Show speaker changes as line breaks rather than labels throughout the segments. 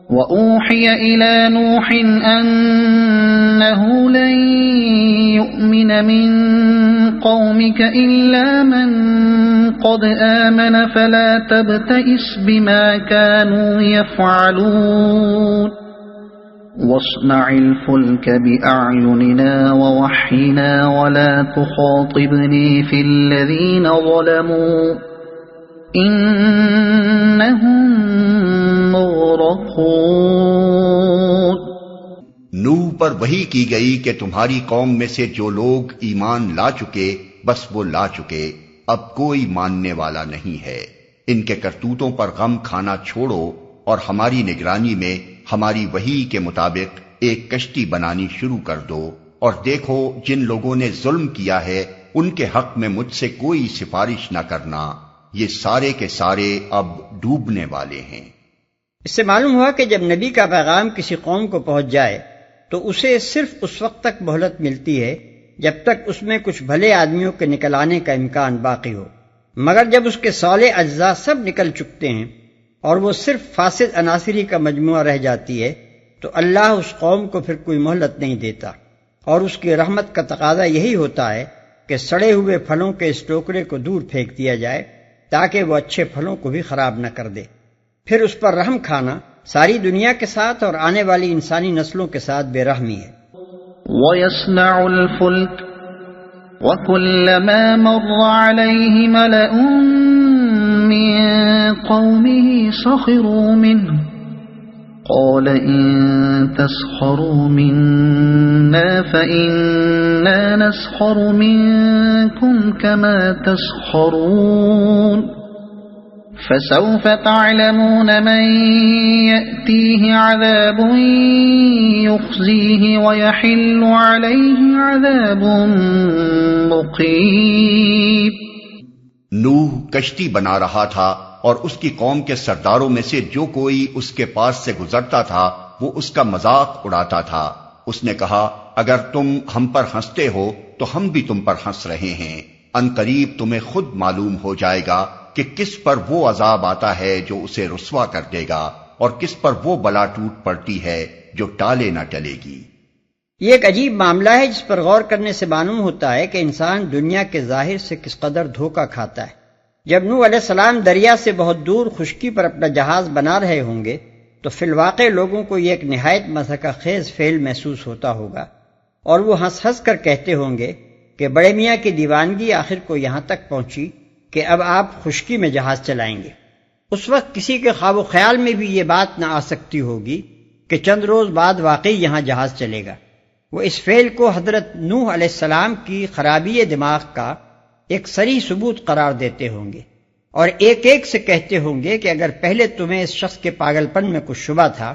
وَأُوحِيَ إِلَى نُوحٍ أَنَّهُ لَن يُؤْمِنَ مِن قَوْمِكَ إِلَّا مَن قَدْ آمَنَ فَلَا تَبْتَئِسْ بِمَا كَانُوا يَفْعَلُونَ وَاصْنَعِ الْفُلْكَ بِأَعْيُنِنَا وَوَحْيِنَا وَلَا تُخَاطِبْنِي فِي الَّذِينَ ظَلَمُوا إِنَّهُمْ مغرقون۔
نوح پر وحی کی گئی کہ تمہاری قوم میں سے جو لوگ ایمان لا چکے بس وہ لا چکے، اب کوئی ماننے والا نہیں ہے۔ ان کے کرتوتوں پر غم کھانا چھوڑو اور ہماری نگرانی میں ہماری وحی کے مطابق ایک کشتی بنانی شروع کر دو، اور دیکھو جن لوگوں نے ظلم کیا ہے ان کے حق میں مجھ سے کوئی سفارش نہ کرنا، یہ سارے کے سارے اب ڈوبنے والے ہیں۔
اس سے معلوم ہوا کہ جب نبی کا پیغام کسی قوم کو پہنچ جائے تو اسے صرف اس وقت تک مہلت ملتی ہے جب تک اس میں کچھ بھلے آدمیوں کے نکل آنے کا امکان باقی ہو، مگر جب اس کے صالح اجزاء سب نکل چکتے ہیں اور وہ صرف فاسد عناصری کا مجموعہ رہ جاتی ہے تو اللہ اس قوم کو پھر کوئی مہلت نہیں دیتا، اور اس کی رحمت کا تقاضا یہی ہوتا ہے کہ سڑے ہوئے پھلوں کے اس ٹوکرے کو دور پھینک دیا جائے تاکہ وہ اچھے پھلوں کو بھی خراب نہ کر دے۔ پھر اس پر رحم کھانا ساری دنیا کے ساتھ اور آنے والی انسانی نسلوں کے ساتھ بے رحمی ہے۔
وَيَصْنَعُ الْفُلْكَ وَكُلَّمَا مَرَّ عَلَيْهِ مَلَأٌ مِّن قَوْمِهِ سَخِرُوا مِنْهُ قَالَ إِن تَسْخَرُوا مِنَّا فَإِنَّا نَسْخَرُ مِنكُمْ كَمَا تَسْخَرُونَ فَسَوْفَ تَعْلَمُونَ مَن يَأْتِيهِ عَذَابٌ يُخْزِيهِ وَيَحِلُّ عَلَيْهِ عَذَابٌ مُقِيمٌ۔
نوح کشتی بنا رہا تھا اور اس کی قوم کے سرداروں میں سے جو کوئی اس کے پاس سے گزرتا تھا وہ اس کا مذاق اڑاتا تھا۔ اس نے کہا اگر تم ہم پر ہنستے ہو تو ہم بھی تم پر ہنس رہے ہیں، ان قریب تمہیں خود معلوم ہو جائے گا کہ کس پر وہ عذاب آتا ہے جو اسے رسوا کر دے گا اور کس پر وہ بلا ٹوٹ پڑتی ہے جو ٹالے نہ ٹلے گی۔
یہ ایک عجیب معاملہ ہے جس پر غور کرنے سے معلوم ہوتا ہے کہ انسان دنیا کے ظاہر سے کس قدر دھوکہ کھاتا ہے۔ جب نوح علیہ السلام دریا سے بہت دور خشکی پر اپنا جہاز بنا رہے ہوں گے تو فی الواقع لوگوں کو یہ ایک نہایت مضحکہ خیز فعل محسوس ہوتا ہوگا، اور وہ ہنس ہنس کر کہتے ہوں گے کہ بڑے میاں کی دیوانگی آخر کو یہاں تک پہنچی کہ اب آپ خشکی میں جہاز چلائیں گے۔ اس وقت کسی کے خواب و خیال میں بھی یہ بات نہ آ سکتی ہوگی کہ چند روز بعد واقعی یہاں جہاز چلے گا۔ وہ اس فعل کو حضرت نوح علیہ السلام کی خرابی دماغ کا ایک صریح ثبوت قرار دیتے ہوں گے، اور ایک ایک سے کہتے ہوں گے کہ اگر پہلے تمہیں اس شخص کے پاگل پن میں کچھ شبہ تھا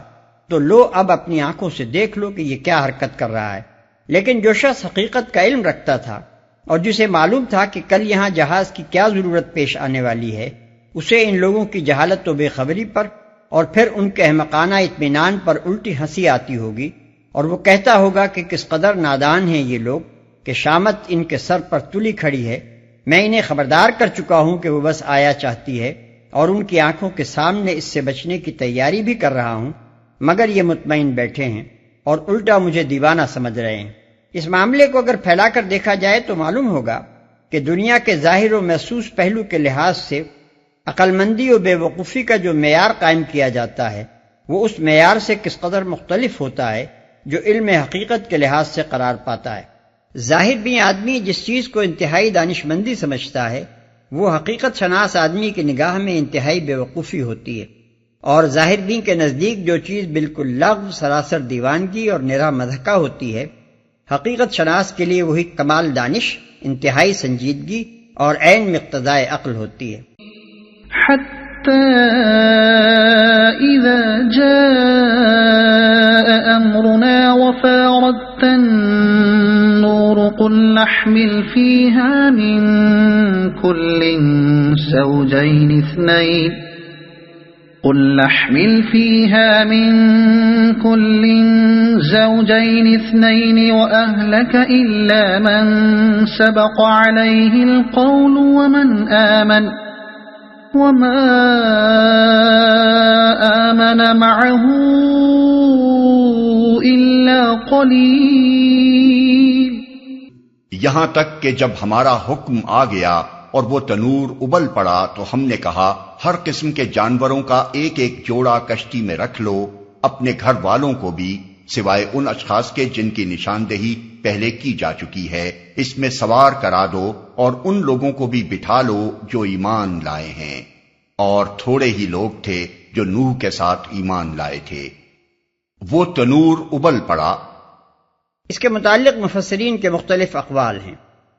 تو لو اب اپنی آنکھوں سے دیکھ لو کہ یہ کیا حرکت کر رہا ہے۔ لیکن جو شخص حقیقت کا علم رکھتا تھا اور جسے معلوم تھا کہ کل یہاں جہاز کی کیا ضرورت پیش آنے والی ہے، اسے ان لوگوں کی جہالت و بے خبری پر اور پھر ان کے احمقانہ اطمینان پر الٹی ہنسی آتی ہوگی، اور وہ کہتا ہوگا کہ کس قدر نادان ہیں یہ لوگ کہ شامت ان کے سر پر تلی کھڑی ہے۔ میں انہیں خبردار کر چکا ہوں کہ وہ بس آیا چاہتی ہے اور ان کی آنکھوں کے سامنے اس سے بچنے کی تیاری بھی کر رہا ہوں، مگر یہ مطمئن بیٹھے ہیں اور الٹا مجھے دیوانہ سمجھ رہے ہیں۔ اس معاملے کو اگر پھیلا کر دیکھا جائے تو معلوم ہوگا کہ دنیا کے ظاہر و محسوس پہلو کے لحاظ سے عقل مندی و بے وقوفی کا جو معیار قائم کیا جاتا ہے وہ اس معیار سے کس قدر مختلف ہوتا ہے جو علم حقیقت کے لحاظ سے قرار پاتا ہے۔ ظاہر بھی آدمی جس چیز کو انتہائی دانش مندی سمجھتا ہے وہ حقیقت شناس آدمی کی نگاہ میں انتہائی بے وقوفی ہوتی ہے، اور ظاہر بھی کے نزدیک جو چیز بالکل لغو، سراسر دیوانگی اور نرا مضحکہ ہوتی ہے، حقیقت شناس کے لیے وہی کمال دانش، انتہائی سنجیدگی اور عین مقتضائے عقل ہوتی ہے۔
حتى إذا جاء أمرنا وفارت النور قل نحمل فيها من كل زوجين اثنين وأهلك إلا من سبق عليه القول ومن آمن وما آمن معه إلا قليل.
یہاں تک کہ جب ہمارا حکم آ گیا اور وہ تنور ابل پڑا تو ہم نے کہا ہر قسم کے جانوروں کا ایک ایک جوڑا کشتی میں رکھ لو، اپنے گھر والوں کو بھی، سوائے ان اشخاص کے جن کی نشاندہی پہلے کی جا چکی ہے، اس میں سوار کرا دو اور ان لوگوں کو بھی بٹھا لو جو ایمان لائے ہیں، اور تھوڑے ہی لوگ تھے جو نوح کے ساتھ ایمان لائے تھے. وہ تنور ابل پڑا.
اس کے متعلق مفسرین کے مختلف اقوال ہیں،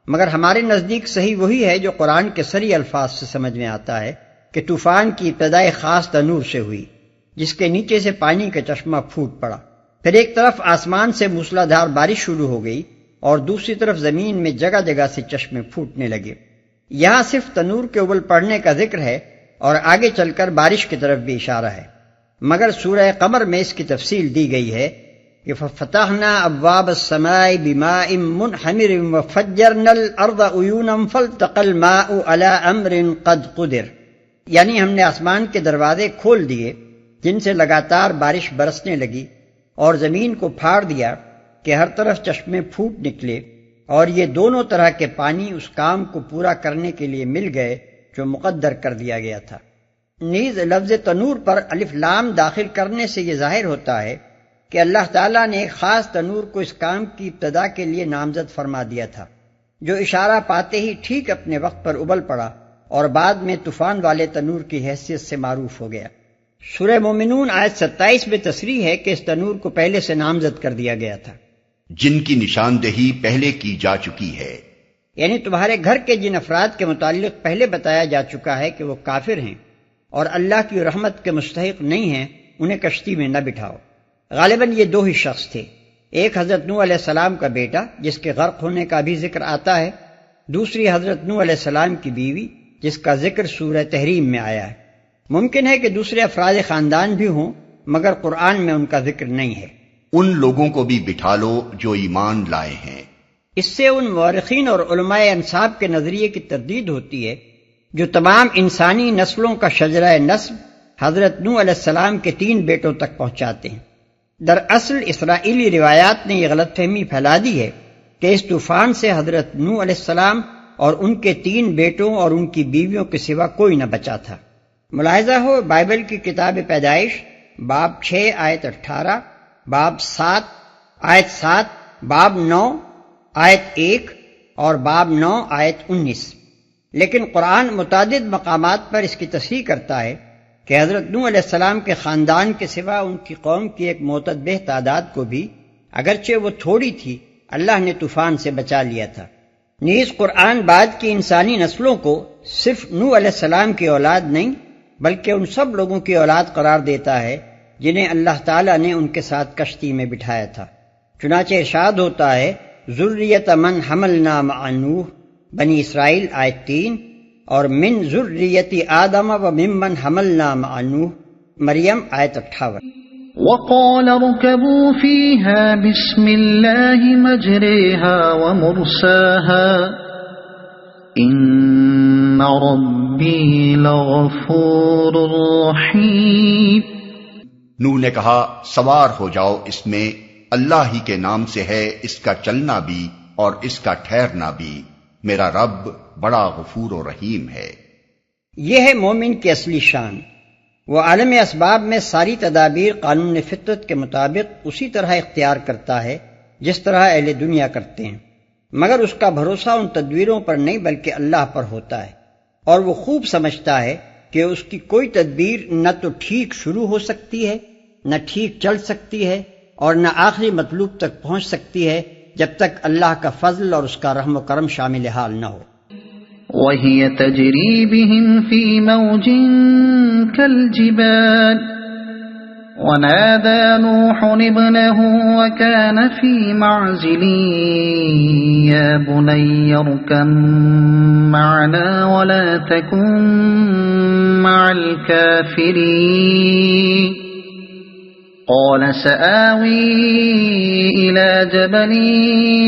مگر ہمارے نزدیک صحیح وہی ہے جو قرآن کے صریح الفاظ سے سمجھ میں آتا ہے کہ طوفان کی ابتدائی خاص تنور سے ہوئی، جس کے نیچے سے پانی کا چشمہ پھوٹ پڑا. پھر ایک طرف آسمان سے موسلادھار بارش شروع ہو گئی اور دوسری طرف زمین میں جگہ جگہ سے چشمے پھوٹنے لگے. یہاں صرف تنور کے ابل پڑنے کا ذکر ہے اور آگے چل کر بارش کی طرف بھی اشارہ ہے، مگر سورہ قمر میں اس کی تفصیل دی گئی ہے کہ فَفَتَحْنَا أَبْوَابَ السَّمَاءِ بِمَاءٍ مُنْهَمِرٍ وَفَجَّرْنَا الْأَرْضَ عُيُونًا فَالْتَقَى الْمَاءُ عَلَى أَمْرٍ قَدْ قُدِرَ، یعنی ہم نے آسمان کے دروازے کھول دیے جن سے لگاتار بارش برسنے لگی اور زمین کو پھاڑ دیا کہ ہر طرف چشمے پھوٹ نکلے، اور یہ دونوں طرح کے پانی اس کام کو پورا کرنے کے لیے مل گئے جو مقدر کر دیا گیا تھا. نیز لفظ تنور پر الف لام داخل کرنے سے یہ ظاہر ہوتا ہے کہ اللہ تعالیٰ نے ایک خاص تنور کو اس کام کی ابتدا کے لیے نامزد فرما دیا تھا، جو اشارہ پاتے ہی ٹھیک اپنے وقت پر ابل پڑا اور بعد میں طوفان والے تنور کی حیثیت سے معروف ہو گیا. سورہ مومنون آیت 27 میں تصریح ہے کہ اس تنور کو پہلے سے نامزد کر دیا گیا تھا،
جن کی نشاندہی پہلے کی جا چکی ہے.
یعنی تمہارے گھر کے جن افراد کے متعلق پہلے بتایا جا چکا ہے کہ وہ کافر ہیں اور اللہ کی رحمت کے مستحق نہیں ہیں، انہیں کشتی میں نہ بٹھاؤ. غالباً یہ دو ہی شخص تھے، ایک حضرت نوح علیہ السلام کا بیٹا جس کے غرق ہونے کا بھی ذکر آتا ہے، دوسری حضرت نوح علیہ السلام کی بیوی جس کا ذکر سورہ تحریم میں آیا ہے. ممکن ہے کہ دوسرے افراد خاندان بھی ہوں، مگر قرآن میں ان کا ذکر نہیں ہے.
ان لوگوں کو بھی بٹھا لو جو ایمان لائے ہیں.
اس سے ان مورخین اور علماء انصاب کے نظریے کی تردید ہوتی ہے جو تمام انسانی نسلوں کا شجرہ نسب حضرت نوح علیہ السلام کے 3 بیٹوں تک پہنچاتے ہیں. دراصل اسرائیلی روایات نے یہ غلط فہمی پھیلا دی ہے کہ اس طوفان سے حضرت نوح علیہ السلام اور ان کے 3 بیٹوں اور ان کی بیویوں کے سوا کوئی نہ بچا تھا. ملاحظہ ہو بائبل کی کتاب پیدائش باب 6 آیت 18، باب 7 آیت 7، باب 9 آیت 1 اور باب 9 آیت 19. لیکن قرآن متعدد مقامات پر اس کی تصریح کرتا ہے کہ حضرت نوح علیہ السلام کے خاندان کے سوا ان کی قوم کی ایک معتدبہ تعداد کو بھی، اگرچہ وہ تھوڑی تھی، اللہ نے طوفان سے بچا لیا تھا. نیز قرآن بعد کی انسانی نسلوں کو صرف نوح علیہ السلام کی اولاد نہیں بلکہ ان سب لوگوں کی اولاد قرار دیتا ہے جنہیں اللہ تعالیٰ نے ان کے ساتھ کشتی میں بٹھایا تھا. چنانچہ ارشاد ہوتا ہے ذریۃ من حملنا مع نوح، بنی اسرائیل آیت 3، اور من ذریۃ آدم و ممن حملنا مع نوح، مریم آیت 58.
وقال اركبوا فيها بسم الله مجريها ومرساها إن ربي لغفور رحيم.
نوح نے کہا سوار ہو جاؤ اس میں، اللہ ہی کے نام سے ہے اس کا چلنا بھی اور اس کا ٹھہرنا بھی، میرا رب بڑا غفور و رحیم ہے.
یہ ہے مومن کی اصلی شان. وہ عالم اسباب میں ساری تدابیر قانون فطرت کے مطابق اسی طرح اختیار کرتا ہے جس طرح اہل دنیا کرتے ہیں، مگر اس کا بھروسہ ان تدبیروں پر نہیں بلکہ اللہ پر ہوتا ہے، اور وہ خوب سمجھتا ہے کہ اس کی کوئی تدبیر نہ تو ٹھیک شروع ہو سکتی ہے، نہ ٹھیک چل سکتی ہے، اور نہ آخری مطلوب تک پہنچ سکتی ہے جب تک اللہ کا فضل اور اس کا رحم و کرم شامل حال نہ ہو.
وَهِيَ تَجْرِي بِهِمْ فِي مَوْجٍ كَالْجِبَالِ وَنَادَى نُوحٌ ابْنَهُ وَكَانَ فِي مَعْزِلٍ يَا بُنَيَّ ارْكَب مَّعَنَا وَلَا تَكُن مَّعَ الْكَافِرِينَ قال سآوي إلى جبل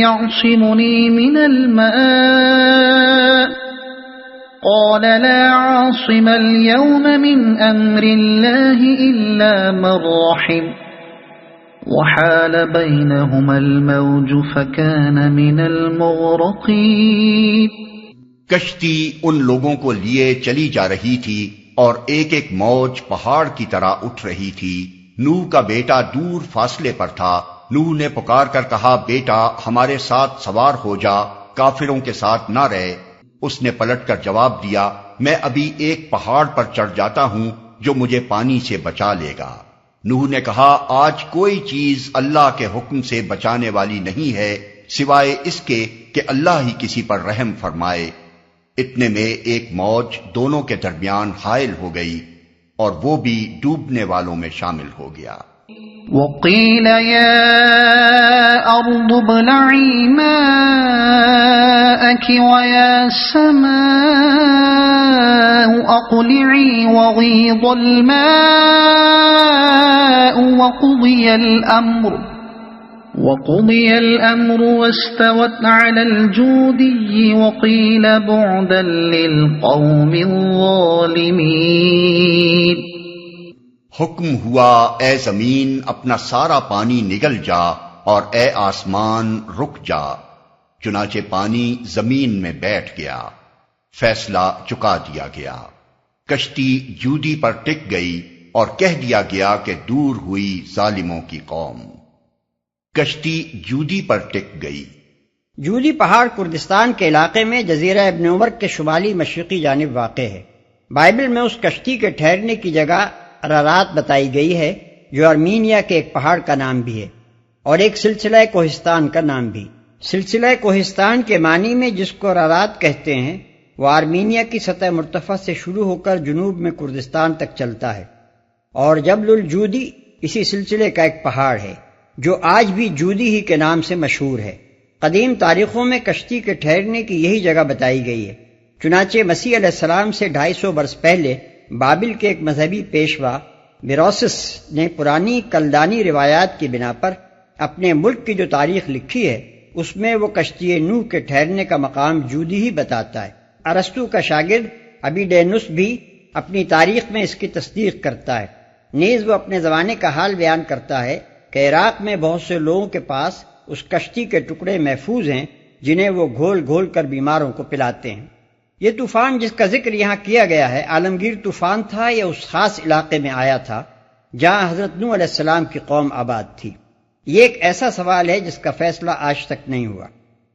يعصمني من الماء قال لا عاصم اليوم من أمر الله إلا من رحم وحال بينهما الموج فكان من المغرقين.
کشتی ان لوگوں کو لیے چلی جا رہی تھی اور ایک ایک موج پہاڑ کی طرح اٹھ رہی تھی. نوح کا بیٹا دور فاصلے پر تھا. نوح نے پکار کر کہا، بیٹا ہمارے ساتھ سوار ہو جا، کافروں کے ساتھ نہ رہے. اس نے پلٹ کر جواب دیا، میں ابھی ایک پہاڑ پر چڑھ جاتا ہوں جو مجھے پانی سے بچا لے گا. نوح نے کہا، آج کوئی چیز اللہ کے حکم سے بچانے والی نہیں ہے سوائے اس کے کہ اللہ ہی کسی پر رحم فرمائے. اتنے میں ایک موج دونوں کے درمیان حائل ہو گئی اور وہ بھی ڈوبنے والوں میں شامل ہو گیا.
وقيل يا أرض ابلعي ماءك ويا سماء أقلعي وغيض الماء وقضي الأمر واستوت على الجودي وقيل بعدا للقوم الظالمين.
حکم ہوا، اے زمین اپنا سارا پانی نگل جا اور اے آسمان رک جا. چنانچہ پانی زمین میں بیٹھ گیا، فیصلہ چکا دیا گیا. کشتی جودی پر ٹک گئی اور کہہ دیا گیا کہ دور ہوئی ظالموں کی قوم. کشتی جودی پر ٹک گئی.
جودی پہاڑ کردستان کے علاقے میں جزیرہ ابن عمر کے شمالی مشرقی جانب واقع ہے. بائبل میں اس کشتی کے ٹھہرنے کی جگہ ارارات بتائی گئی ہے، جو ارمینیا کے ایک پہاڑ کا نام بھی ہے، اور ایک سلسلہ کوہستان کا نام بھی. سلسلہ کوہستان کے معنی میں جس کو ارارات کہتے ہیں وہ آرمینیا کی سطح مرتفع سے شروع ہو کر جنوب میں کردستان تک چلتا ہے. اور جبل الجودی اسی سلسلے کا ایک پہاڑ ہے جو آج بھی جودی ہی کے نام سے مشہور ہے. قدیم تاریخوں میں کشتی کے ٹھہرنے کی یہی جگہ بتائی گئی ہے. چنانچہ مسیح علیہ السلام سے 250 برس پہلے بابل کے ایک مذہبی پیشوا بیروسس نے پرانی کلدانی روایات کی بنا پر اپنے ملک کی جو تاریخ لکھی ہے اس میں وہ کشتی نوح کے ٹھہرنے کا مقام جودی ہی بتاتا ہے. ارسطو کا شاگرد ابیڈینوس بھی اپنی تاریخ میں اس کی تصدیق کرتا ہے. نیز وہ اپنے زمانے کا حال بیان کرتا ہے کہ عراق میں بہت سے لوگوں کے پاس اس کشتی کے ٹکڑے محفوظ ہیں جنہیں وہ گھول گھول کر بیماروں کو پلاتے ہیں. یہ طوفان جس کا ذکر یہاں کیا گیا ہے عالمگیر طوفان تھا یا اس خاص علاقے میں آیا تھا جہاں حضرت نوح علیہ السلام کی قوم آباد تھی؟ یہ ایک ایسا سوال ہے جس کا فیصلہ آج تک نہیں ہوا.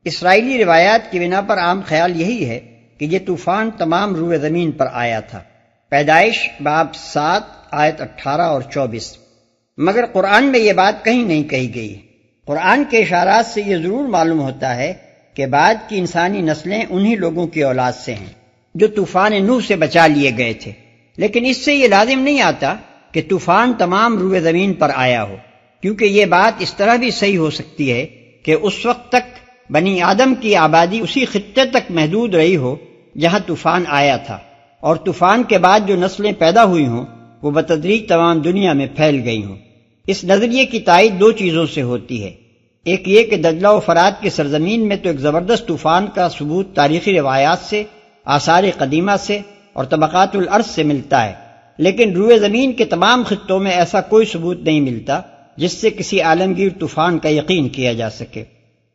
اسرائیلی روایات کی بنا پر عام خیال یہی ہے کہ یہ طوفان تمام روئے زمین پر آیا تھا. پیدائش باب 7 آیت 18 اور 24. مگر قرآن میں یہ بات کہیں نہیں کہی گئی. قرآن کے اشارات سے یہ ضرور معلوم ہوتا ہے کہ بعد کی انسانی نسلیں انہی لوگوں کی اولاد سے ہیں جو طوفان نوح سے بچا لیے گئے تھے. لیکن اس سے یہ لازم نہیں آتا کہ طوفان تمام روئے زمین پر آیا ہو، کیونکہ یہ بات اس طرح بھی صحیح ہو سکتی ہے کہ اس وقت تک بنی آدم کی آبادی اسی خطے تک محدود رہی ہو جہاں طوفان آیا تھا، اور طوفان کے بعد جو نسلیں پیدا ہوئی ہوں وہ بتدریج تمام دنیا میں پھیل گئی ہوں. اس نظریے کی تائید 2 چیزوں سے ہوتی ہے. ایک یہ کہ دجلہ و فرات کی سرزمین میں تو ایک زبردست طوفان کا ثبوت تاریخی روایات سے، آثار قدیمہ سے اور طبقات الارض سے ملتا ہے، لیکن روئے زمین کے تمام خطوں میں ایسا کوئی ثبوت نہیں ملتا جس سے کسی عالمگیر طوفان کا یقین کیا جا سکے.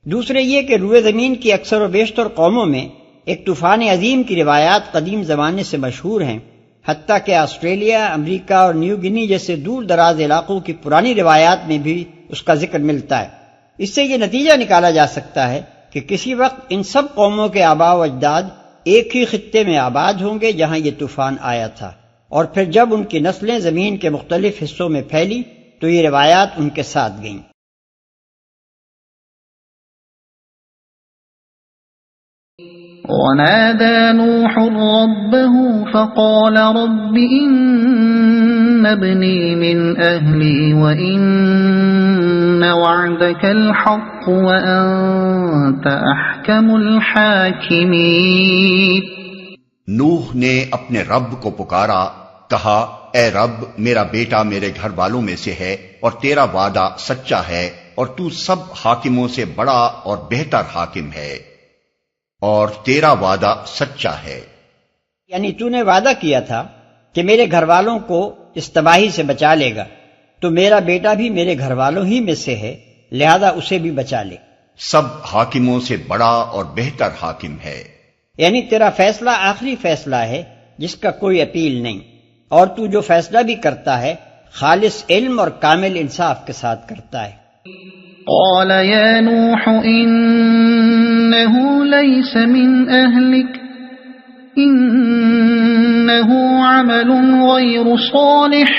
دوسرے یہ کہ روئے زمین کی اکثر و بیشتر قوموں میں ایک طوفان عظیم کی روایات قدیم زمانے سے مشہور ہیں، حتیٰ کہ آسٹریلیا، امریکہ اور نیو گنی جیسے دور دراز علاقوں کی پرانی روایات میں بھی اس کا ذکر ملتا ہے. اس سے یہ نتیجہ نکالا جا سکتا ہے کہ کسی وقت ان سب قوموں کے آباء و اجداد ایک ہی خطے میں آباد ہوں گے جہاں یہ طوفان آیا تھا، اور پھر جب ان کی نسلیں زمین کے مختلف حصوں میں پھیلی تو یہ روایات ان کے ساتھ گئیں.
وَنَادَى نُوحٌ رَبَّهُ فَقَالَ رَبِّ إِنَّ ابْنِي مِنْ أَهْلِي وَإِنَّ وَعْدَكَ الْحَقُّ وَأَنْتَ أَحْكَمُ الْحَاكِمِينَ.
نوح نے اپنے رب کو پکارا، کہا اے رب میرا بیٹا میرے گھر والوں میں سے ہے اور تیرا وعدہ سچا ہے اور تو سب حاکموں سے بڑا اور بہتر حاکم ہے، اور تیرا وعدہ سچا ہے.
یعنی تو نے وعدہ کیا تھا کہ میرے گھر والوں کو اس تباہی سے بچا لے گا، تو میرا بیٹا بھی میرے گھر والوں ہی میں سے ہے، لہذا اسے بھی بچا لے۔
سب حاکموں سے بڑا اور بہتر حاکم ہے۔
یعنی تیرا فیصلہ آخری فیصلہ ہے جس کا کوئی اپیل نہیں، اور تو جو فیصلہ بھی کرتا ہے خالص علم اور کامل انصاف کے ساتھ کرتا ہے۔
قال يا نوح إنه ليس من أهلك إنه عمل غير صالح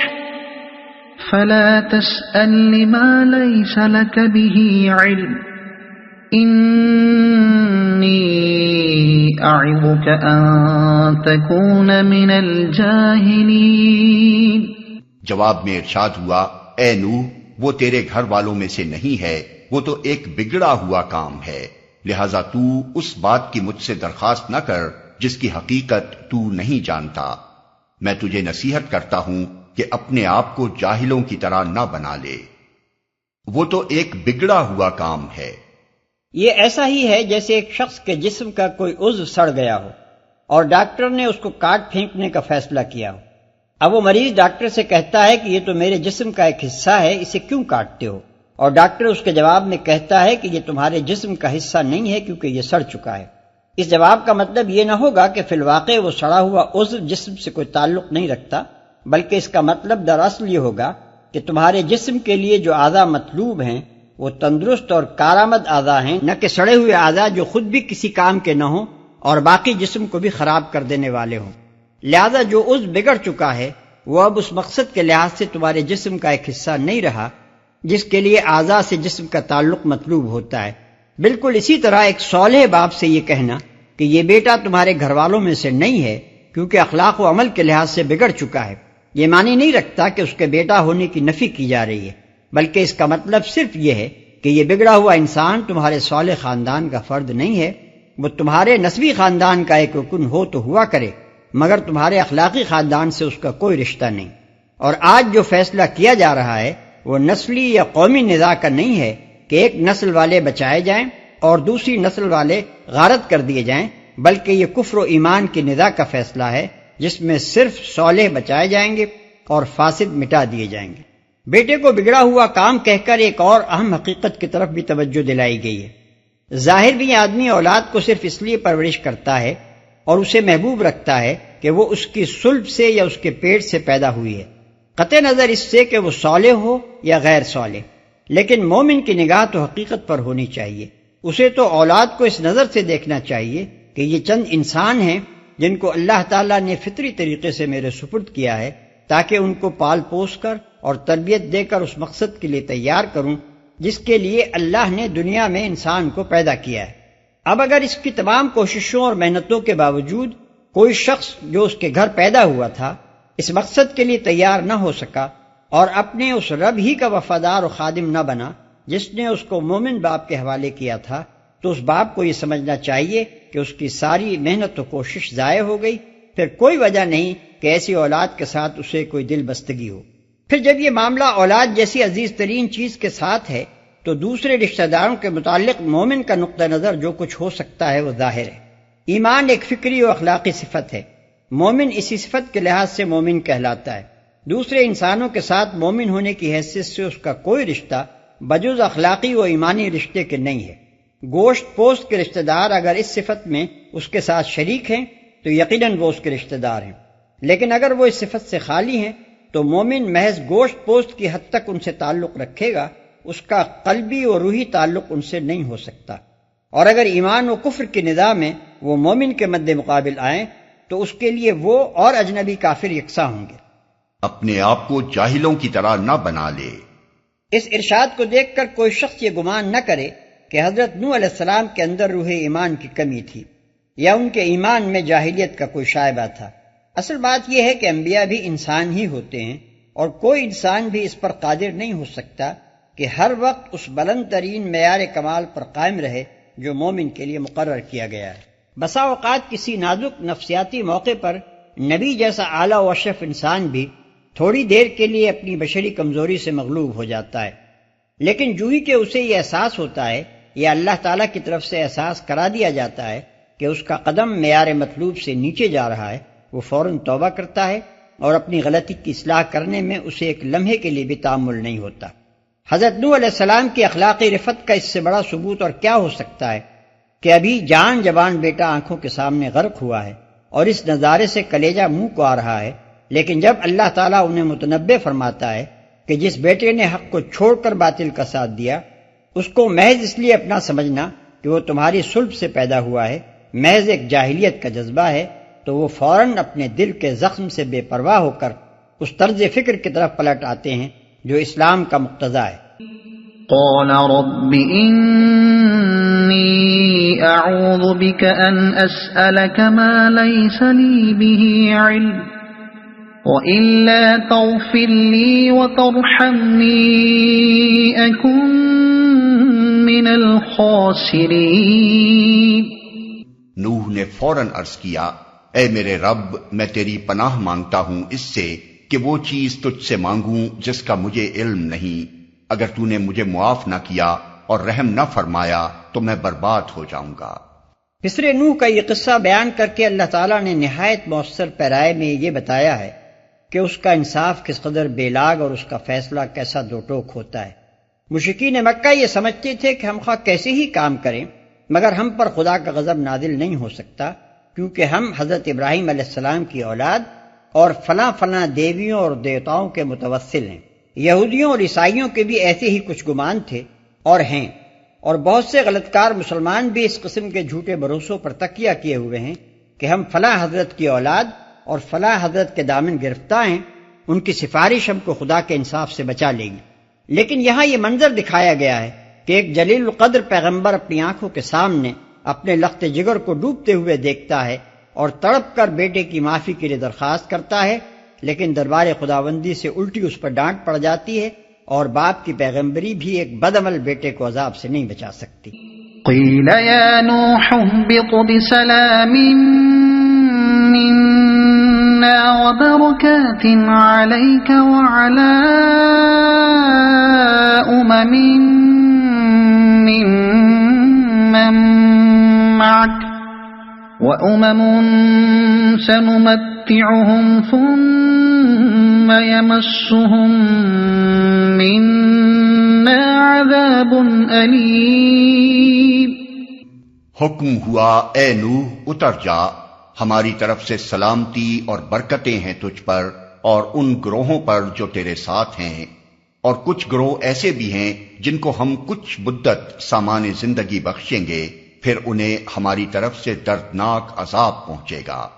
فلا تسأل ما ليس لك به علم إني أعظك أن تكون من الجاهلين۔
جواب میں ارشاد ہوا، اے نوح، وہ تیرے گھر والوں میں سے نہیں ہے، وہ تو ایک بگڑا ہوا کام ہے، لہذا تو اس بات کی مجھ سے درخواست نہ کر جس کی حقیقت تو نہیں جانتا۔ میں تجھے نصیحت کرتا ہوں کہ اپنے آپ کو جاہلوں کی طرح نہ بنا لے، وہ تو ایک بگڑا ہوا کام ہے۔
یہ ایسا ہی ہے جیسے ایک شخص کے جسم کا کوئی عضو سڑ گیا ہو اور ڈاکٹر نے اس کو کاٹ پھینکنے کا فیصلہ کیا ہو۔ اب وہ مریض ڈاکٹر سے کہتا ہے کہ یہ تو میرے جسم کا ایک حصہ ہے، اسے کیوں کاٹتے ہو؟ اور ڈاکٹر اس کے جواب میں کہتا ہے کہ یہ تمہارے جسم کا حصہ نہیں ہے کیونکہ یہ سڑ چکا ہے۔ اس جواب کا مطلب یہ نہ ہوگا کہ فی الواقع وہ سڑا ہوا عضو جسم سے کوئی تعلق نہیں رکھتا، بلکہ اس کا مطلب دراصل یہ ہوگا کہ تمہارے جسم کے لیے جو اعضاء مطلوب ہیں وہ تندرست اور کارآمد اعضاء ہیں، نہ کہ سڑے ہوئے اعضاء جو خود بھی کسی کام کے نہ ہوں اور باقی جسم کو بھی خراب کر دینے والے ہوں۔ لہذا جو عضو بگڑ چکا ہے وہ اب اس مقصد کے لحاظ سے تمہارے جسم کا ایک حصہ نہیں رہا جس کے لیے اعضاء سے جسم کا تعلق مطلوب ہوتا ہے۔ بالکل اسی طرح ایک صالح باپ سے یہ کہنا کہ یہ بیٹا تمہارے گھر والوں میں سے نہیں ہے کیونکہ اخلاق و عمل کے لحاظ سے بگڑ چکا ہے، یہ معنی نہیں رکھتا کہ اس کے بیٹا ہونے کی نفی کی جا رہی ہے، بلکہ اس کا مطلب صرف یہ ہے کہ یہ بگڑا ہوا انسان تمہارے صالح خاندان کا فرد نہیں ہے، وہ تمہارے نسبی خاندان کا ایک رکن ہو تو ہوا کرے، مگر تمہارے اخلاقی خاندان سے اس کا کوئی رشتہ نہیں۔ اور آج جو فیصلہ کیا جا رہا ہے وہ نسلی یا قومی نزاع کا نہیں ہے کہ ایک نسل والے بچائے جائیں اور دوسری نسل والے غارت کر دیے جائیں، بلکہ یہ کفر و ایمان کی نزاع کا فیصلہ ہے جس میں صرف صالح بچائے جائیں گے اور فاسد مٹا دیے جائیں گے۔ بیٹے کو بگڑا ہوا کام کہہ کر ایک اور اہم حقیقت کی طرف بھی توجہ دلائی گئی ہے۔ ظاہر بھی آدمی اولاد کو صرف اس لیے پرورش کرتا ہے اور اسے محبوب رکھتا ہے کہ وہ اس کی صلب سے یا اس کے پیٹ سے پیدا ہوئی ہے، قطع نظر اس سے کہ وہ صالح ہو یا غیر صالح۔ لیکن مومن کی نگاہ تو حقیقت پر ہونی چاہیے، اسے تو اولاد کو اس نظر سے دیکھنا چاہیے کہ یہ چند انسان ہیں جن کو اللہ تعالیٰ نے فطری طریقے سے میرے سپرد کیا ہے تاکہ ان کو پال پوس کر اور تربیت دے کر اس مقصد کے لیے تیار کروں جس کے لیے اللہ نے دنیا میں انسان کو پیدا کیا ہے۔ اب اگر اس کی تمام کوششوں اور محنتوں کے باوجود کوئی شخص جو اس کے گھر پیدا ہوا تھا اس مقصد کے لیے تیار نہ ہو سکا اور اپنے اس رب ہی کا وفادار و خادم نہ بنا جس نے اس کو مومن باپ کے حوالے کیا تھا، تو اس باپ کو یہ سمجھنا چاہیے کہ اس کی ساری محنت و کوشش ضائع ہو گئی، پھر کوئی وجہ نہیں کہ ایسی اولاد کے ساتھ اسے کوئی دل بستگی ہو۔ پھر جب یہ معاملہ اولاد جیسی عزیز ترین چیز کے ساتھ ہے تو دوسرے رشتہ داروں کے متعلق مومن کا نقطہ نظر جو کچھ ہو سکتا ہے وہ ظاہر ہے۔ ایمان ایک فکری و اخلاقی صفت ہے، مومن اسی صفت کے لحاظ سے مومن کہلاتا ہے۔ دوسرے انسانوں کے ساتھ مومن ہونے کی حیثیت سے اس کا کوئی رشتہ بجز اخلاقی و ایمانی رشتے کے نہیں ہے۔ گوشت پوست کے رشتہ دار اگر اس صفت میں اس کے ساتھ شریک ہیں تو یقیناً وہ اس کے رشتہ دار ہیں، لیکن اگر وہ اس صفت سے خالی ہیں تو مومن محض گوشت پوست کی حد تک ان سے تعلق رکھے گا، اس کا قلبی و روحی تعلق ان سے نہیں ہو سکتا۔ اور اگر ایمان و کفر کی نزاع میں وہ مومن کے مد مقابل آئیں تو اس کے لیے وہ اور اجنبی کافر یکساں ہوں گے۔
اپنے آپ کو جاہلوں کی طرح نہ بنا لے۔
اس ارشاد کو دیکھ کر کوئی شخص یہ گمان نہ کرے کہ حضرت نوح علیہ السلام کے اندر روح ایمان کی کمی تھی یا ان کے ایمان میں جاہلیت کا کوئی شائبہ تھا۔ اصل بات یہ ہے کہ انبیاء بھی انسان ہی ہوتے ہیں اور کوئی انسان بھی اس پر قادر نہیں ہو سکتا کہ ہر وقت اس بلند ترین معیار کمال پر قائم رہے جو مومن کے لیے مقرر کیا گیا ہے۔ بسا اوقات کسی نازک نفسیاتی موقع پر نبی جیسا اعلیٰ و اشرف انسان بھی تھوڑی دیر کے لیے اپنی بشری کمزوری سے مغلوب ہو جاتا ہے، لیکن جو ہی کہ اسے یہ احساس ہوتا ہے یا اللہ تعالیٰ کی طرف سے احساس کرا دیا جاتا ہے کہ اس کا قدم معیار مطلوب سے نیچے جا رہا ہے، وہ فوراً توبہ کرتا ہے اور اپنی غلطی کی اصلاح کرنے میں اسے ایک لمحے کے لیے بھی تامل نہیں ہوتا۔ حضرت نوح علیہ السلام کی اخلاقی رفت کا اس سے بڑا ثبوت اور کیا ہو سکتا ہے کہ ابھی جان جوان بیٹا آنکھوں کے سامنے غرق ہوا ہے اور اس نظارے سے کلیجہ منہ کو آ رہا ہے، لیکن جب اللہ تعالیٰ انہیں متنبع فرماتا ہے کہ جس بیٹے نے حق کو چھوڑ کر باطل کا ساتھ دیا اس کو محض اس لیے اپنا سمجھنا کہ وہ تمہاری صلب سے پیدا ہوا ہے، محض ایک جاہلیت کا جذبہ ہے، تو وہ فوراً اپنے دل کے زخم سے بے پرواہ ہو کر اس طرز فکر کی طرف پلٹ آتے ہیں جو اسلام کا مقتضا ہے۔
قال رب انی اعوذ بک ان اسألک ما لیس لی به علم وَإِلَّا تَغْفِرْ لِي وَتَرْحَمْنِي أَكُنْ مِنَ الْخَاسِرِينَ۔
نوح نے فوراً عرض کیا، اے میرے رب، میں تیری پناہ مانگتا ہوں اس سے کہ وہ چیز تجھ سے مانگوں جس کا مجھے علم نہیں۔ اگر تو نے مجھے معاف نہ کیا اور رحم نہ فرمایا تو میں برباد ہو جاؤں گا۔
پسرے نوح کا یہ قصہ بیان کر کے اللہ تعالیٰ نے نہایت مؤثر پیرائے میں یہ بتایا ہے کہ اس کا انصاف کس قدر بے لاگ اور اس کا فیصلہ کیسا دو ٹوک ہوتا ہے۔ مشرکین مکہ یہ سمجھتے تھے کہ ہم خواہ کیسے ہی کام کریں مگر ہم پر خدا کا غضب نازل نہیں ہو سکتا، کیونکہ ہم حضرت ابراہیم علیہ السلام کی اولاد اور فلاں فلاں دیویوں اور دیوتاؤں کے متوسل ہیں۔ یہودیوں اور عیسائیوں کے بھی ایسے ہی کچھ گمان تھے اور ہیں، اور بہت سے غلط کار مسلمان بھی اس قسم کے جھوٹے بھروسوں پر تکیہ کیے ہوئے ہیں کہ ہم فلاں حضرت کی اولاد اور فلاں حضرت کے دامن گرفتار ہیں، ان کی سفارش ہم کو خدا کے انصاف سے بچا لے گی۔ لیکن یہاں یہ منظر دکھایا گیا ہے کہ ایک جلیل القدر پیغمبر اپنی آنکھوں کے سامنے اپنے لخت جگر کو ڈوبتے ہوئے دیکھتا ہے اور تڑپ کر بیٹے کی معافی کے لیے درخواست کرتا ہے، لیکن دربار خداوندی سے الٹی اس پر ڈانٹ پڑ جاتی ہے اور باپ کی پیغمبری بھی ایک بدعمل بیٹے کو عذاب سے نہیں بچا سکتی۔
قیل یا نوح اهبط بسلام وبركات عليك وعلى ممن معك وأمم سنمتعهم ثم يمسهم منا عذاب أليم۔
حکم ہوا، اے نوح اتر جا، ہماری طرف سے سلامتی اور برکتیں ہیں تجھ پر اور ان گروہوں پر جو تیرے ساتھ ہیں، اور کچھ گروہ ایسے بھی ہیں جن کو ہم کچھ مدت سامان زندگی بخشیں گے، پھر انہیں ہماری طرف سے دردناک عذاب پہنچے گا۔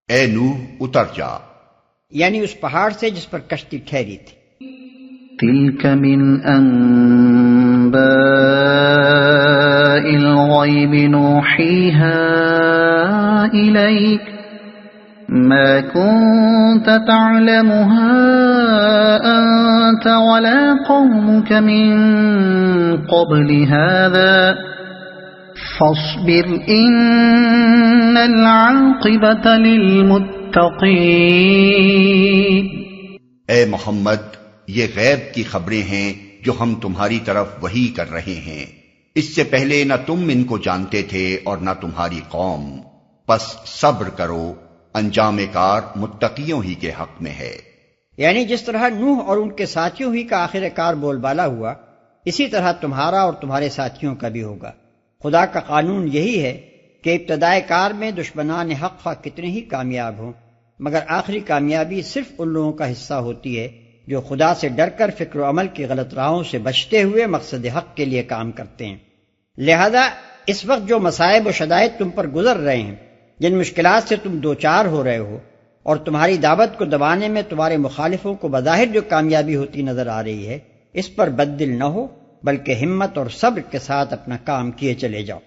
اے نوح اتر جا،
یعنی اس پہاڑ سے جس پر کشتی ٹھہری تھی۔
تلك من انباء الغیب نوحیها الیک ما كنت تعلمها انت ولا قومك من قبل هذا فاصبر ان العاقبة للمتقین۔
اے محمد، یہ غیب کی خبریں ہیں جو ہم تمہاری طرف وحی کر رہے ہیں، اس سے پہلے نہ تم ان کو جانتے تھے اور نہ تمہاری قوم، پس صبر کرو، انجام کار متقیوں ہی کے حق میں ہے۔
یعنی جس طرح نوح اور ان کے ساتھیوں ہی کا آخر کار بول بالا ہوا، اسی طرح تمہارا اور تمہارے ساتھیوں کا بھی ہوگا۔ خدا کا قانون یہی ہے کہ ابتدائے کار میں دشمنان حق خواہ کتنے ہی کامیاب ہوں، مگر آخری کامیابی صرف ان لوگوں کا حصہ ہوتی ہے جو خدا سے ڈر کر فکر و عمل کی غلط راہوں سے بچتے ہوئے مقصد حق کے لیے کام کرتے ہیں۔ لہذا اس وقت جو مصائب و شدائد تم پر گزر رہے ہیں، جن مشکلات سے تم دوچار ہو رہے ہو، اور تمہاری دعوت کو دبانے میں تمہارے مخالفوں کو بظاہر جو کامیابی ہوتی نظر آ رہی ہے، اس پر بد دل نہ ہو، بلکہ ہمت اور صبر کے ساتھ اپنا کام کیے چلے جاؤ۔